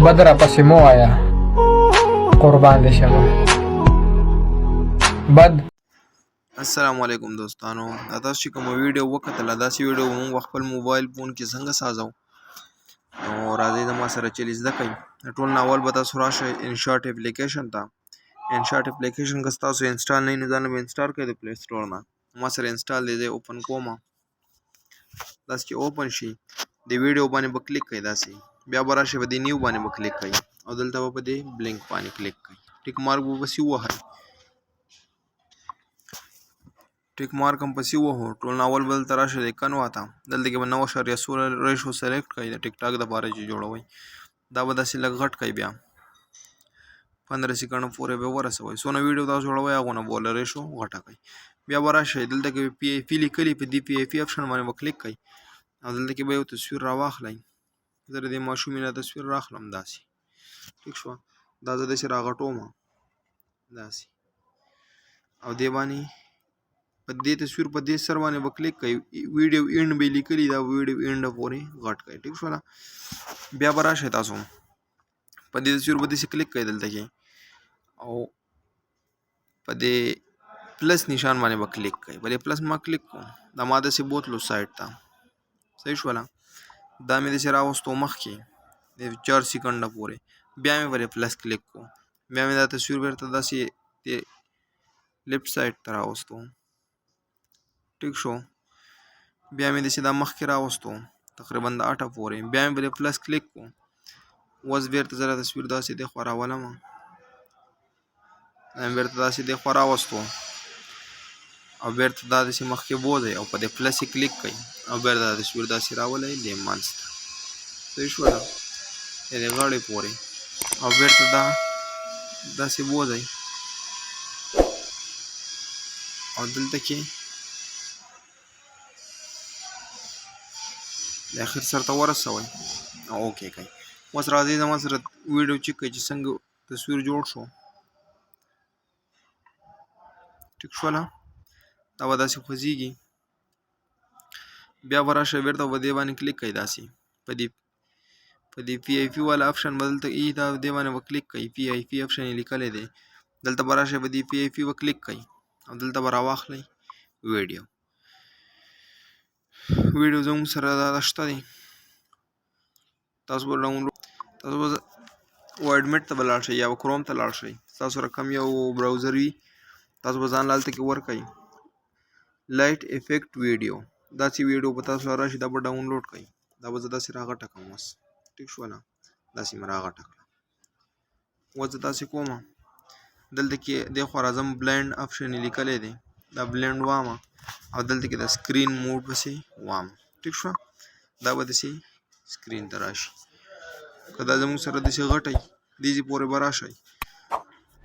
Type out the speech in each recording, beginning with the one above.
بد راپسې مه وایه، قربان دې شمه. بد السلام علیکم دوستانو، تاسو چې کومه ویډیو وکتله داسې ویډیو موږ خپل موبایل فون کې څنګه سازو، نو راځئ زما سره چلی زده کوئ. ټول نه اول به تاسو راشئ انشاټ اپلیکیشن ته. انشاټ اپلیکیشن که ستاسو انسټال نه وي نو ځان به انسټال کړئ د پلی سټور نه. ما سره انسټال دی، زه اوپن کوم. داسې چې اوپن شي د ویډیو باندې به کلیک کړئ، داسې بیا به راشئ په دې نیو باندې به کلیک کړئ او دلته به په دې بلینک باندې کلیک کړئ. ټیک مارک به پسې ووهئ. ټیک مارک هم پسې ووهو. ټول نه اول به دلته راشئ د کنوا ته. دلته کې به 9.16 ریشو سلیکټ کړئ د ټیک ټاک دپاره چې جوړوئ. دا به داسې لږ غټ کړئ، بیا 15 سیکنډ پورې به ورسوئ. څونه ویډیو تاسو جوړوئ هغونه به ریشو غټه کړئ. بیا به راشئ دلته کې پی ای پي لیکلي، په دې پی ای پي اپشن باندې به کلیک کړئ او دلته کې به یو تصویر راواخلئ. زه د دې ماشومې نه تصویر راخلم داسې. ټیک شوه. دا زه داسې راغټوم داسې او دې باندې په دې تصویر په دې سر باندې به کلیک کړئ. ویډیو اینډ به لیکلي، دا ویډیو اینډ پورې غټ کړئ. ټیک شوله. بیا به راشئ تاسو په دې تصویر به داسې کلیک کړئ دلته کې او په دې پلس نشان باندې به کلیک کړئ. په دې پلس ما کلیک کوم، دا ما داسې بوتلو سایډ ته. صحیح شوله. دا مې داسې راوستو مخکې د 4 سیکنډه پورې. بیا مې په دې پلس کلیک کوم، بیا مې دا تصویر بیرته داسې د لیفټ سایډ ته راوستو. ټیک شو. بیا مې داسې دا مخکې راوستو تقریبا د 8 پورې. بیا مې په دې پلس کلیک کوم. اوس بیرته زه دا تصویر داسې دې خوا راولم. دا مې بیرته داسې دې خوا راوستو او بیرته دا داسې مخکې بوځئ او په دې پلس یې کلیک کړئ او بیرته دا تصویر داسې راولئ دې منځ ته. صحیح شوله. د دې غاړې پورې او بیرته دا داسې بوځئ او دلته کې د اخر سر ته ورسوئ او اوکې کړئ. اوس راځئ زما سره ویډیو چیک کړئ چې څنګه تصویر جوړ شو. ټیک شوله. دا به داسې خوځېږي. بیا به راشئ بیرته په دې باندې کلیک کړئ، داسې په دې پی آی پي والا اپشن به دلته ای، دا دې باندې به کلیک کړئ. پی آی پي اپشن یې لیکلی دی. دلته به راشئ په دې پی آی پي به کلیک کړئ او دلته به راواخلئ ویډیو. ویډیو زموږ سره دا شته دی. تاسو به وایډمټ ته به لاړ شئ یا به کروم ته لاړ شئ. تاسو سره کوم یو براوزر وي تاسو به ځان له هلته کې ورکئ لایټ افیکټ ویډیو. داسې ویډیو به تاسو راشي، دا به ډاونلوډ کړئ. دا به زه داسې راغټه کړم اوس. ټیک شوله. داسې مې راغټه کړه. اوس زه داسې کوم، دلته کې دې خوا راځم، بلینډ اپشن یې لیکلی دی. دا بلینډ وامه او دلته کې د سکرین موډ پسې وام. ټیک شوه. دا به داسې سکرین ته راشي. که دا زموږ سره داسې غټئ دې ځای پورې به راشئ.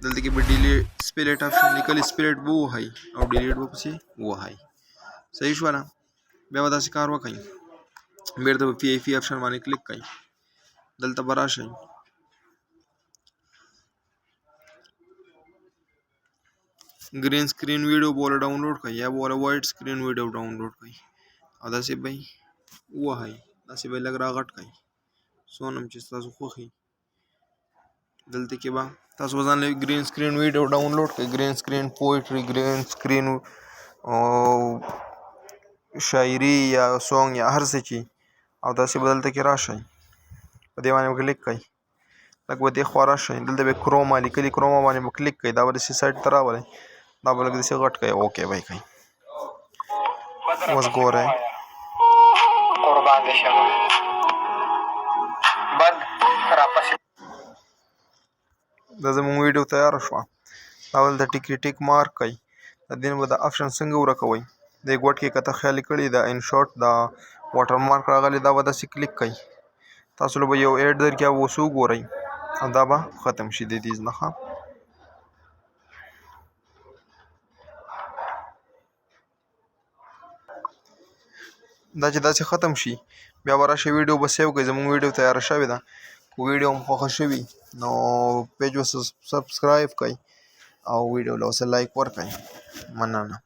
دلته کې به ډیلیټ سپلیټ اپشن لیکلی، سپلیټ به ووهئ او ډیلیټ به پسې ووهئ. صحیح شوله. بیا به داسې کار وکئ. بیرته به پی آی پي اپشن باندې کلیک کړئ. دلته به راشئ ګرین سکرین ویډیو به وله ډاونلوډ کړئ یا به وله وایټ سکرین ویډیو ډاونلوډ کړئ او داسې به یې ووهئ. داسې به یې لږ راغټ کړئ څونه هم چې ستاسو خوښي. دلته کې به تاسو به ځان له ګرین سکرین ویډیو ډاونلوډ کړئ. ګرین سکرین پویټري، ګرین سکرین شاعري یا سونګ یا هر څه چې، او داسې به دلته کې راشئ په دې باندې به کلیک کړئ. لږ به دې خوا راشئ، دلته به کروما لیکلي، کروما باندې به کلیک کړئ. دا به داسې سایډ ته راولئ. دا به لږ داسې غټ کړئ. اوکې به یې کړئ. اوس ګورئ. قربان دې شمه. بد راپسې دا زموږ ویډیو تیاره شوه. دا دلته ټیک مارک کړئ. د دې نه به دا اپشن څنګه ورکوئ. دې ګوټ کې کته خیال کړي دا انشاټ دا واټر مارک راغلی، دا به داسې کلیک کړئ. تاسو له به یو ایډ درکړي او اوس وګورئ او دا به ختم شي د دې نه. دا چې داسې ختم شي بیا به راشئ ویډیو به سیو کړئ. زموږ ویډیو تیاره شوې ده. که ویډیو هم خوښه شوي نو پیج به سبسکرایب کړئ او ویډیو له اوسه لایک ورکړئ. مننه.